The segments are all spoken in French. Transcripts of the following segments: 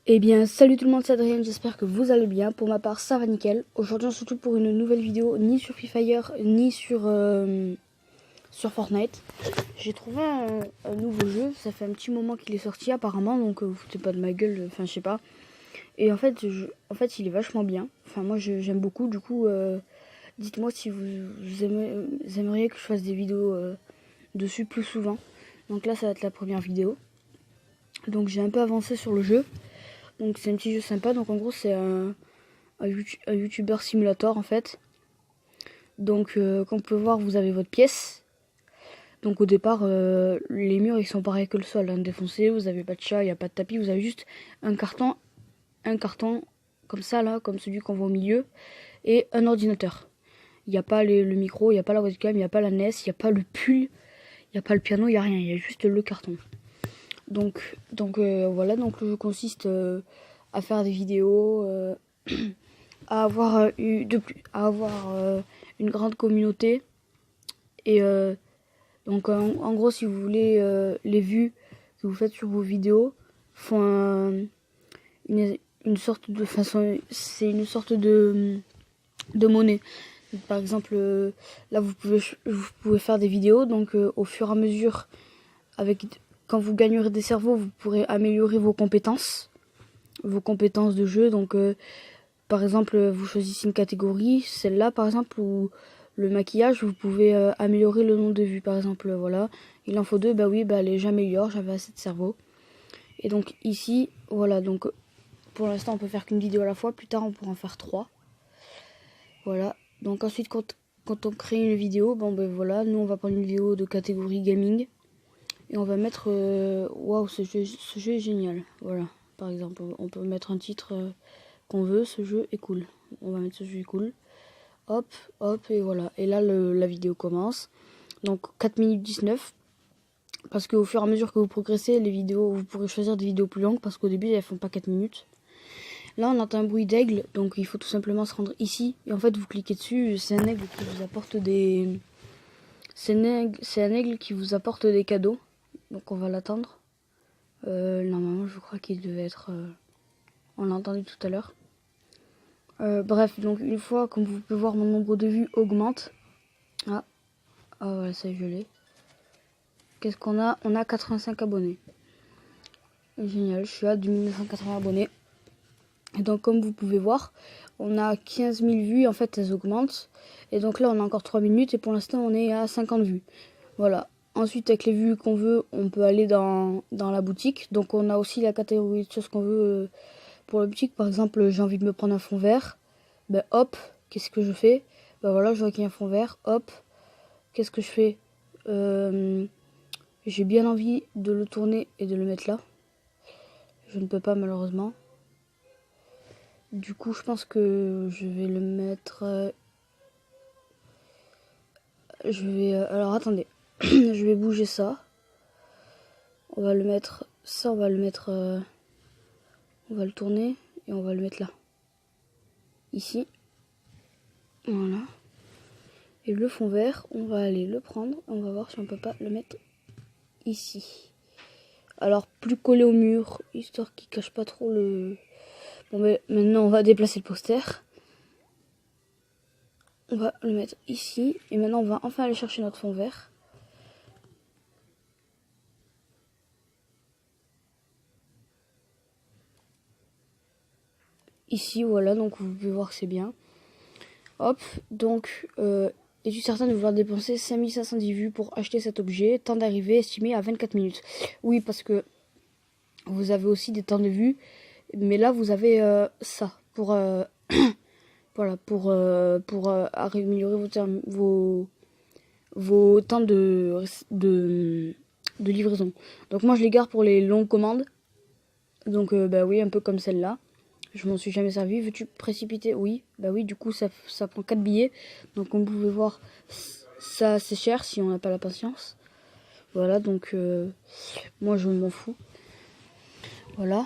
Eh bien, salut tout le monde, c'est Adrien, j'espère que vous allez bien. Pour ma part, ça va nickel. Aujourd'hui, on se retrouve pour une nouvelle vidéo, ni sur Free Fire, ni sur Fortnite. J'ai trouvé un nouveau jeu, ça fait un petit moment qu'il est sorti apparemment, donc vous foutez pas de ma gueule, enfin je sais pas. Et en fait, il est vachement bien. Enfin, moi j'aime beaucoup, du coup, dites-moi si vous aimeriez que je fasse des vidéos dessus plus souvent. Donc là, ça va être la première vidéo. Donc j'ai un peu avancé sur le jeu. Donc c'est un petit jeu sympa, donc en gros c'est un YouTuber simulator en fait. Donc comme vous pouvez voir, vous avez votre pièce. Donc au départ, les murs ils sont pareils que le sol, hein, défoncés, vous avez pas de chat, il n'y a pas de tapis, vous avez juste un carton comme ça là, comme celui qu'on voit au milieu, et un ordinateur. Il n'y a pas le micro, il n'y a pas la webcam, il n'y a pas la NES, il n'y a pas le pull, il n'y a pas le piano, il n'y a rien, il y a juste le carton. Donc voilà, donc le jeu consiste à faire des vidéos, à avoir une grande communauté. Et donc en gros, si vous voulez, les vues que vous faites sur vos vidéos font une sorte de façon, c'est une sorte de monnaie. Donc, par exemple, là vous pouvez faire des vidéos, donc au fur et à mesure, quand vous gagnerez des cerveaux, vous pourrez améliorer vos compétences de jeu. Donc par exemple, vous choisissez une catégorie, celle-là par exemple, ou le maquillage, vous pouvez améliorer le nombre de vues. Par exemple, voilà, il en faut 2, bah oui, bah allez, j'améliore, j'avais assez de cerveau. Et donc ici, voilà, donc pour l'instant on peut faire qu'une vidéo à la fois, plus tard on pourra en faire 3. Voilà, donc ensuite quand on crée une vidéo, bon ben voilà, nous on va prendre une vidéo de catégorie gaming. Et on va mettre, waouh, ce jeu est génial, voilà. Par exemple, on peut mettre un titre qu'on veut, ce jeu est cool. On va mettre ce jeu est cool. Hop, hop, et voilà. Et là, la vidéo commence. Donc 4 minutes 19. Parce qu'au fur et à mesure que vous progressez, les vidéos, vous pourrez choisir des vidéos plus longues. Parce qu'au début, elles font pas 4 minutes. Là, on entend un bruit d'aigle. Donc il faut tout simplement se rendre ici. Et en fait, vous cliquez dessus. C'est un aigle qui vous apporte des... C'est un aigle qui vous apporte des cadeaux. Donc on va l'attendre. Normalement, je crois qu'il devait être... on l'a entendu tout à l'heure. Bref, donc une fois, comme vous pouvez voir, mon nombre de vues augmente. Ah, voilà, ça je l'ai. Qu'est-ce qu'on a? On a 85 abonnés. Génial, je suis à 2980 abonnés. Et donc comme vous pouvez voir, on a 15 000 vues, en fait elles augmentent. Et donc là on a encore 3 minutes et pour l'instant on est à 50 vues. Voilà. Ensuite avec les vues qu'on veut, on peut aller dans la boutique. Donc on a aussi la catégorie de choses qu'on veut pour la boutique. Par exemple, j'ai envie de me prendre un fond vert. Ben hop, qu'est-ce que je fais? Ben voilà, je vois qu'il y a un fond vert. Hop, qu'est-ce que je fais? J'ai bien envie de le tourner et de le mettre là. Je ne peux pas malheureusement. Du coup, je pense que je vais le mettre... alors attendez, je vais bouger ça. On va le mettre... Ça, on va le mettre... on va le tourner et on va le mettre là. Ici. Voilà. Et le fond vert, on va aller le prendre. On va voir si on peut pas le mettre ici. Alors, plus collé au mur, histoire qu'il cache pas trop le... Bon, mais maintenant, on va déplacer le poster. On va le mettre ici. Et maintenant, on va enfin aller chercher notre fond vert. Ici, voilà, donc vous pouvez voir que c'est bien. Hop, donc, es-tu certain de vouloir dépenser 5510 vues pour acheter cet objet? Temps d'arrivée estimé à 24 minutes. Oui, parce que vous avez aussi des temps de vue. Mais là, vous avez ça pour... voilà, pour améliorer vos temps de livraison. Donc moi, je les garde pour les longues commandes. Donc, bah oui, un peu comme celle-là. Je m'en suis jamais servi. Veux-tu précipiter? Oui. Bah oui, du coup, ça prend 4 billets. Donc, comme vous pouvez voir, ça, c'est cher si on n'a pas la patience. Voilà, donc, moi, je m'en fous. Voilà.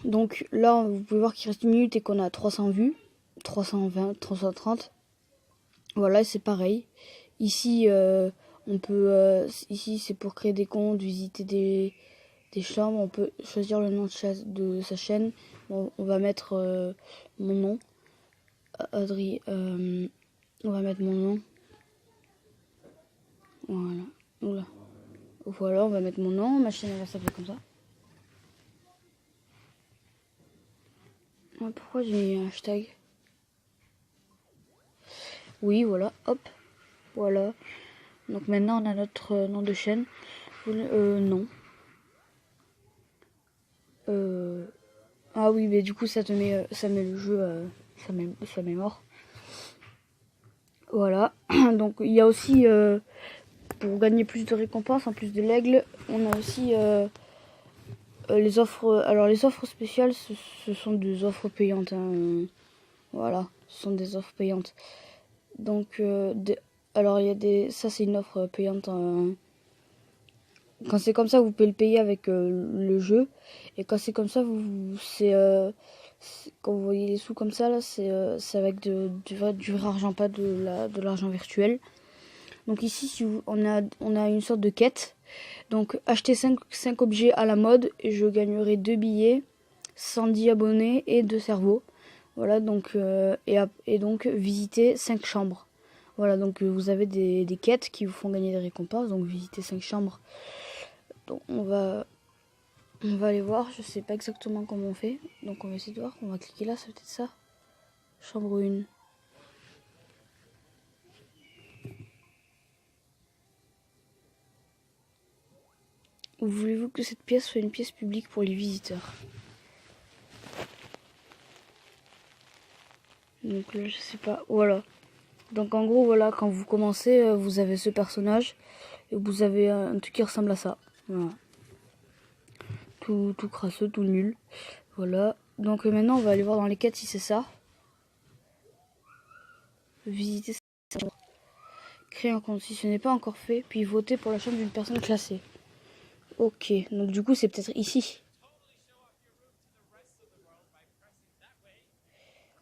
Donc, là, vous pouvez voir qu'il reste 1 minute et qu'on a 300 vues. 320, 330. Voilà, c'est pareil. Ici, on peut... ici, c'est pour créer des comptes, visiter des chambres. On peut choisir le nom de sa chaîne. Bon, on va mettre mon nom. Adri, on va mettre mon nom. Voilà. Oula. Voilà, on va mettre mon nom. Ma chaîne elle va s'appeler comme ça. Pourquoi j'ai mis un hashtag? Oui, voilà, hop. Voilà. Donc maintenant on a notre nom de chaîne. Non. Ah oui, mais du coup ça met le jeu, ça met mort. Voilà. Donc il y a aussi pour gagner plus de récompenses en plus de l'aigle, on a aussi les offres. Alors les offres spéciales, ce sont des offres payantes. Hein. Voilà, ce sont des offres payantes. Donc alors il y a des, ça c'est une offre payante. Quand c'est comme ça, vous pouvez le payer avec le jeu. Et quand c'est comme ça, quand vous voyez les sous comme ça, là, c'est avec du vrai argent, pas de l'argent virtuel. Donc ici, si on a une sorte de quête. Donc acheter 5 objets à la mode et je gagnerai 2 billets, 110 abonnés et 2 cerveaux. Voilà, donc et donc visiter 5 chambres. Voilà, donc vous avez des quêtes qui vous font gagner des récompenses. Donc visiter 5 chambres. Donc on va aller voir, je sais pas exactement comment on fait. Donc on va essayer de voir, on va cliquer là, c'est peut-être ça. Chambre 1. Voulez-vous que cette pièce soit une pièce publique pour les visiteurs? Donc là je sais pas, voilà. Donc en gros voilà, quand vous commencez, vous avez ce personnage et vous avez un truc qui ressemble à ça. Voilà. Tout crasseux, tout nul. Voilà. Donc maintenant on va aller voir dans les quêtes si c'est ça. Visiter sa chambre. Créer un compte si ce n'est pas encore fait, puis voter pour la chambre d'une personne classée. Ok, donc du coup c'est peut-être ici.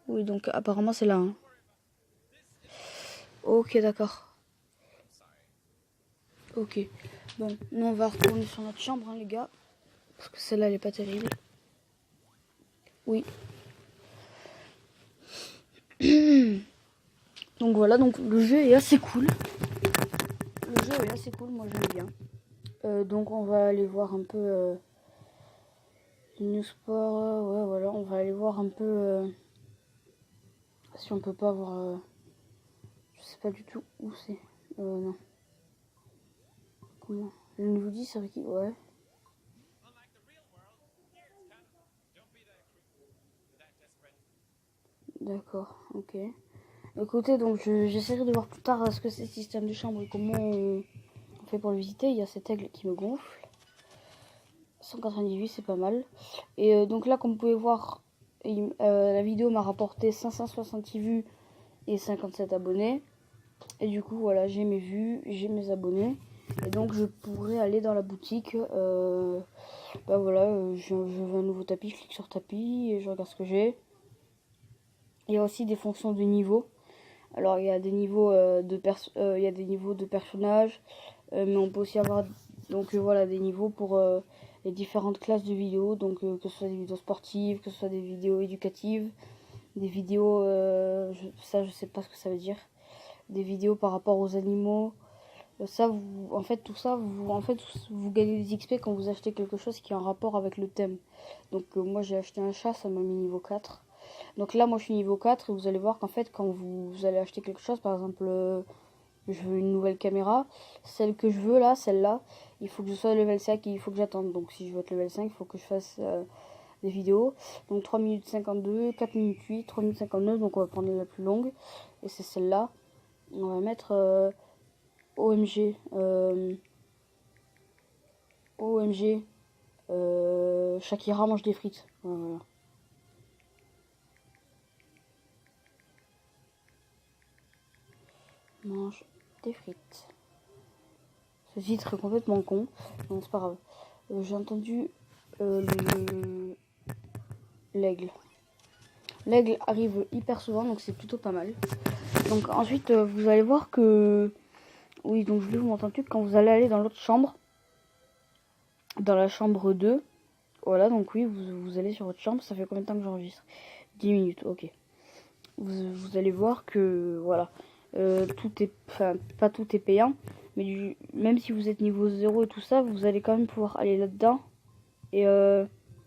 Oui, donc apparemment c'est là. Hein. Ok, d'accord. Ok. Bon, nous on va retourner sur notre chambre, hein, les gars. Parce que celle-là elle est pas terrible. Oui. Donc voilà, donc le jeu est assez cool. Le jeu est assez cool, moi j'aime bien. Donc on va aller voir un peu New Sport. Ouais, voilà, on va aller voir un peu si on peut pas avoir. Je sais pas du tout où c'est. Non. Comment? Le nouveau 10, c'est avec qui? Ouais. D'accord, ok. Écoutez, donc j'essaierai de voir plus tard ce que c'est le système de chambre et comment on fait pour le visiter. Il y a cet aigle qui me gonfle. 198, c'est pas mal. Et donc là, comme vous pouvez voir, la vidéo m'a rapporté 566 vues et 57 abonnés. Et du coup, voilà, j'ai mes vues, j'ai mes abonnés. Et donc, je pourrais aller dans la boutique. Bah voilà, je veux un nouveau tapis, je clique sur tapis et je regarde ce que j'ai. Il y a aussi des fonctions de niveau. Alors, il y a des niveaux il y a des niveaux de personnages, mais on peut aussi avoir donc voilà des niveaux pour les différentes classes de vidéos. Donc, que ce soit des vidéos sportives, que ce soit des vidéos éducatives, des vidéos, ça je sais pas ce que ça veut dire, des vidéos par rapport aux animaux. Ça, en fait, tout ça, vous gagnez des XP quand vous achetez quelque chose qui est en rapport avec le thème. Donc, moi, j'ai acheté un chat, ça m'a mis niveau 4. Donc là, moi, je suis niveau 4 et vous allez voir qu'en fait, quand vous allez acheter quelque chose, par exemple, je veux une nouvelle caméra, celle que je veux là, celle-là, il faut que je sois level 5 et il faut que j'attende. Donc, si je veux être level 5, il faut que je fasse des vidéos. Donc, 3 minutes 52, 4 minutes 8, 3 minutes 59. Donc, on va prendre la plus longue et c'est celle-là. On va mettre OMG. OMG. Shakira mange des frites. Voilà. Mange des frites. Ce titre est complètement con. Non, c'est pas grave. J'ai entendu l'aigle. L'aigle arrive hyper souvent, donc c'est plutôt pas mal. Donc ensuite, vous allez voir que... Oui, donc je vais vous montrer un truc. Quand vous allez aller dans l'autre chambre, dans la chambre 2. Voilà, donc oui, vous allez sur votre chambre. Ça fait combien de temps que j'enregistre? 10 minutes, ok. Vous allez voir que, voilà, tout est, enfin, pas tout est payant, mais même si vous êtes niveau 0 et tout ça, vous allez quand même pouvoir aller là-dedans et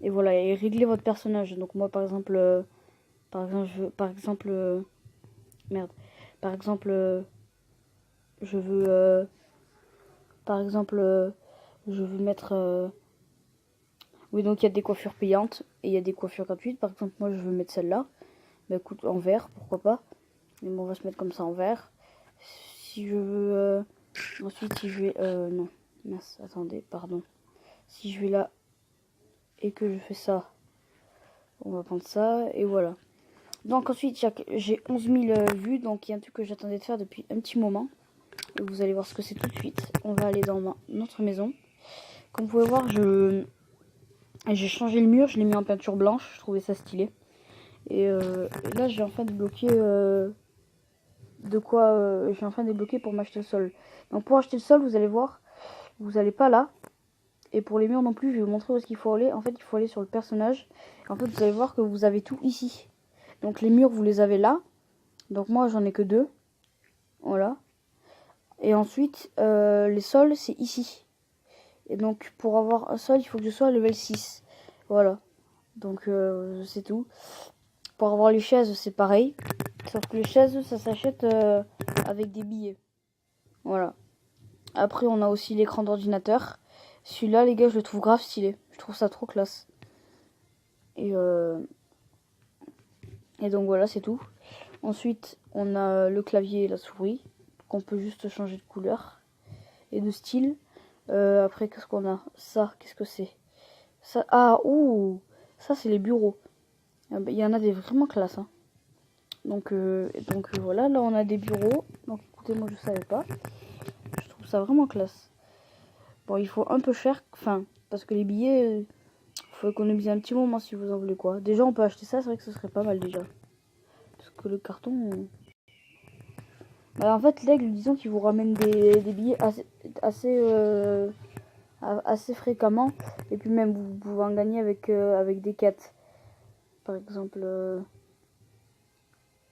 voilà, et régler votre personnage. Donc moi, par exemple, merde, par exemple, je veux, par exemple, je veux mettre, oui, donc il y a des coiffures payantes et il y a des coiffures gratuites. Par exemple, moi, je veux mettre celle-là. Bah écoute, en vert, pourquoi pas. Mais bon, on va se mettre comme ça en vert. Si je veux, ensuite, si je vais, non, mince, attendez, pardon. Si je vais là et que je fais ça, on va prendre ça et voilà. Donc ensuite, j'ai 11 000 vues, donc il y a un truc que j'attendais de faire depuis un petit moment. Et vous allez voir ce que c'est tout de suite. On va aller dans notre maison. Comme vous pouvez voir, j'ai changé le mur, je l'ai mis en peinture blanche, je trouvais ça stylé. Et là, j'ai enfin débloqué j'ai enfin débloqué pour m'acheter le sol. Donc pour acheter le sol, vous allez voir, vous n'allez pas là. Et pour les murs non plus, je vais vous montrer où est-ce qu'il faut aller. En fait, il faut aller sur le personnage. En fait, vous allez voir que vous avez tout ici. Donc les murs, vous les avez là. Donc moi, j'en ai que 2. Voilà. Et ensuite, les sols, c'est ici. Et donc, pour avoir un sol, il faut que je sois à level 6. Voilà. Donc, c'est tout. Pour avoir les chaises, c'est pareil. Sauf que les chaises, ça s'achète avec des billets. Voilà. Après, on a aussi l'écran d'ordinateur. Celui-là, les gars, je le trouve grave stylé. Je trouve ça trop classe. Et donc voilà, c'est tout. Ensuite, on a le clavier et la souris, qu'on peut juste changer de couleur et de style. Après, qu'est-ce qu'on a? Ça, qu'est-ce que c'est? Ça, ouh, ça c'est les bureaux. Il y en a des vraiment classe. Hein. Donc voilà, là on a des bureaux. Donc écoutez, moi je savais pas. Je trouve ça vraiment classe. Bon, il faut un peu cher, enfin, parce que les billets, faut économiser un petit moment si vous en voulez quoi. Déjà, on peut acheter ça, c'est vrai que ce serait pas mal déjà. Parce que le carton. Bah, en fait, l'aigle, disons qu'il vous ramène des billets assez fréquemment. Et puis même, vous pouvez en gagner avec des quêtes. Par exemple,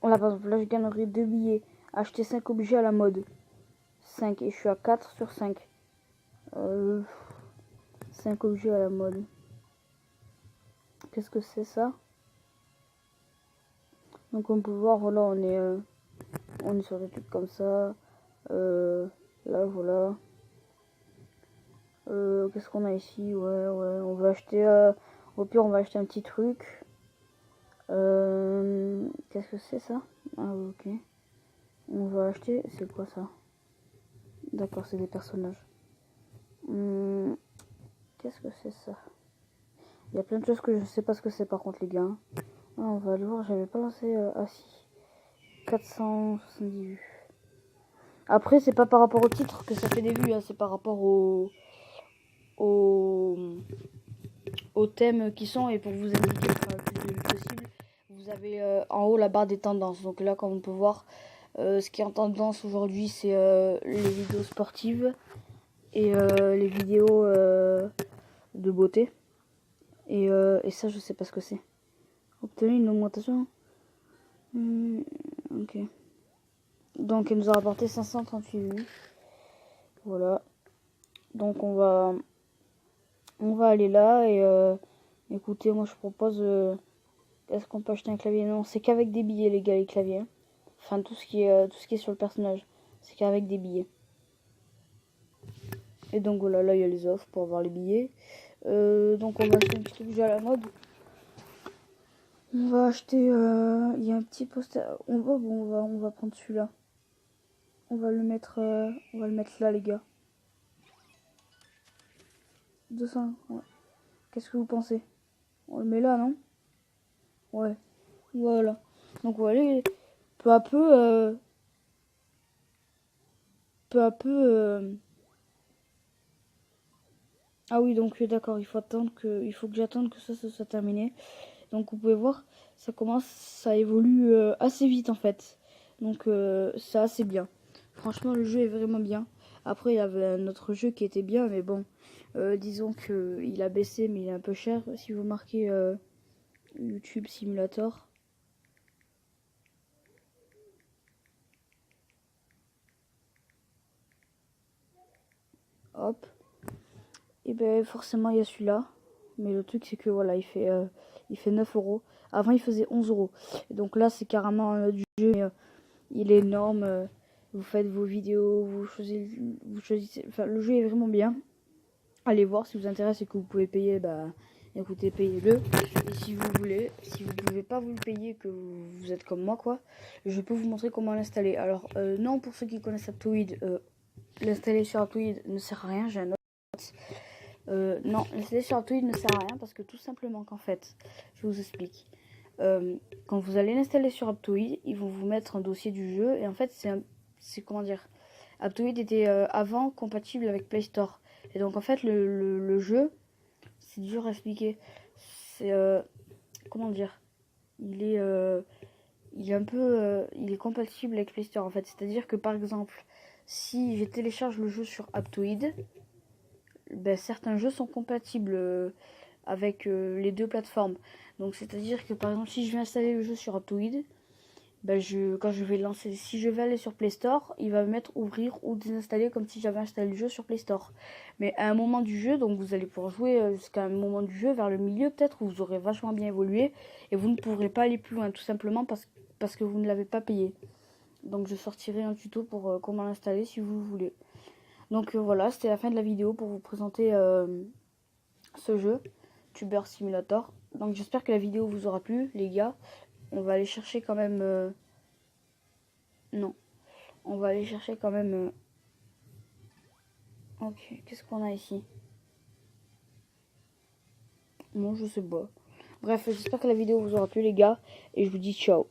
par exemple, là, je gagnerai 2 billets. Acheter 5 objets à la mode. 5, et je suis à 4 sur 5. 5 objets à la mode. Qu'est-ce que c'est ça? Donc on peut voir, voilà, on est sur des trucs comme ça. Là, voilà. Qu'est-ce qu'on a ici? Ouais, on va acheter... au pire, on va acheter un petit truc. Qu'est-ce que c'est ça? Ah, ok. On va acheter... C'est quoi ça? D'accord, c'est des personnages. Qu'est-ce que c'est ça? Il y a plein de choses que je ne sais pas ce que c'est par contre, les gars. Ah, on va le voir, j'avais pas lancé... ah si. 470 vues. Après, c'est pas par rapport au titre que ça fait des vues, hein, c'est par rapport aux thèmes qui sont. Et pour vous indiquer le plus de vues possible, vous avez en haut la barre des tendances. Donc là, comme on peut voir, ce qui est en tendance aujourd'hui, c'est les vidéos sportives et les vidéos de beauté. Et ça, je sais pas ce que c'est. Obtenir une augmentation. Ok. Donc, elle nous a rapporté 538 vues. Voilà. Donc, on va aller là. Et écoutez, moi, je propose... est-ce qu'on peut acheter un clavier? Non, c'est qu'avec des billets, les gars, les claviers. Enfin, tout ce qui est sur le personnage. C'est qu'avec des billets. Et donc, voilà, là, il y a les offres pour avoir les billets. Donc, on va acheter un petit objet à la mode. On va acheter... il y a un petit poster... on va prendre celui-là. On va le mettre là, les gars. 200, ouais. Qu'est-ce que vous pensez? On le met là, non? Ouais. Voilà. Donc on va aller peu à peu... Ah oui, donc d'accord, il faut que j'attende que ça soit terminé. Donc vous pouvez voir, ça évolue assez vite en fait. Donc c'est assez bien. Franchement, le jeu est vraiment bien. Après, il y avait un autre jeu qui était bien, mais bon, Disons que il a baissé, mais il est un peu cher. Si vous marquez YouTube Simulator, hop, et ben forcément il y a celui-là. Mais le truc c'est que voilà, il fait 9 euros. Avant il faisait 11 euros. Et donc là c'est carrément un autre jeu, mais il est énorme. Vous faites vos vidéos, vous choisissez. Enfin, le jeu est vraiment bien. Allez voir si vous intéresse et que vous pouvez payer, bah écoutez, payez-le. Et si vous voulez, si vous pouvez pas vous le payer, que vous êtes comme moi quoi, je peux vous montrer comment l'installer. Alors non, pour ceux qui connaissent Aptoide, l'installer sur Aptoide ne sert à rien. J'ai un autre. Non, l'installer sur Aptoide ne sert à rien parce que tout simplement qu'en fait, je vous explique. Quand vous allez l'installer sur Aptoide, ils vont vous mettre un dossier du jeu et en fait c'est comment dire, Aptoide était avant compatible avec Play Store. Et donc en fait le jeu, c'est dur à expliquer. C'est comment dire, il est un peu il est compatible avec Play Store en fait. C'est-à-dire que par exemple, si je télécharge le jeu sur Aptoide, ben, certains jeux sont compatibles avec les deux plateformes. Donc c'est-à-dire que par exemple si je vais installer le jeu sur Aptoide, ben quand je vais lancer, si je vais aller sur Play Store, il va me mettre ouvrir ou désinstaller comme si j'avais installé le jeu sur Play Store. Mais à un moment du jeu, donc vous allez pouvoir jouer jusqu'à un moment du jeu, vers le milieu peut-être, où vous aurez vachement bien évolué et vous ne pourrez pas aller plus loin, tout simplement parce que vous ne l'avez pas payé. Donc je sortirai un tuto pour comment l'installer si vous voulez. Donc voilà, c'était la fin de la vidéo pour vous présenter ce jeu, Tuber Simulator. Donc j'espère que la vidéo vous aura plu, les gars. On va aller chercher quand même... non. On va aller chercher quand même... Ok, qu'est-ce qu'on a ici? Non, je sais pas. Bref, j'espère que la vidéo vous aura plu, les gars. Et je vous dis ciao.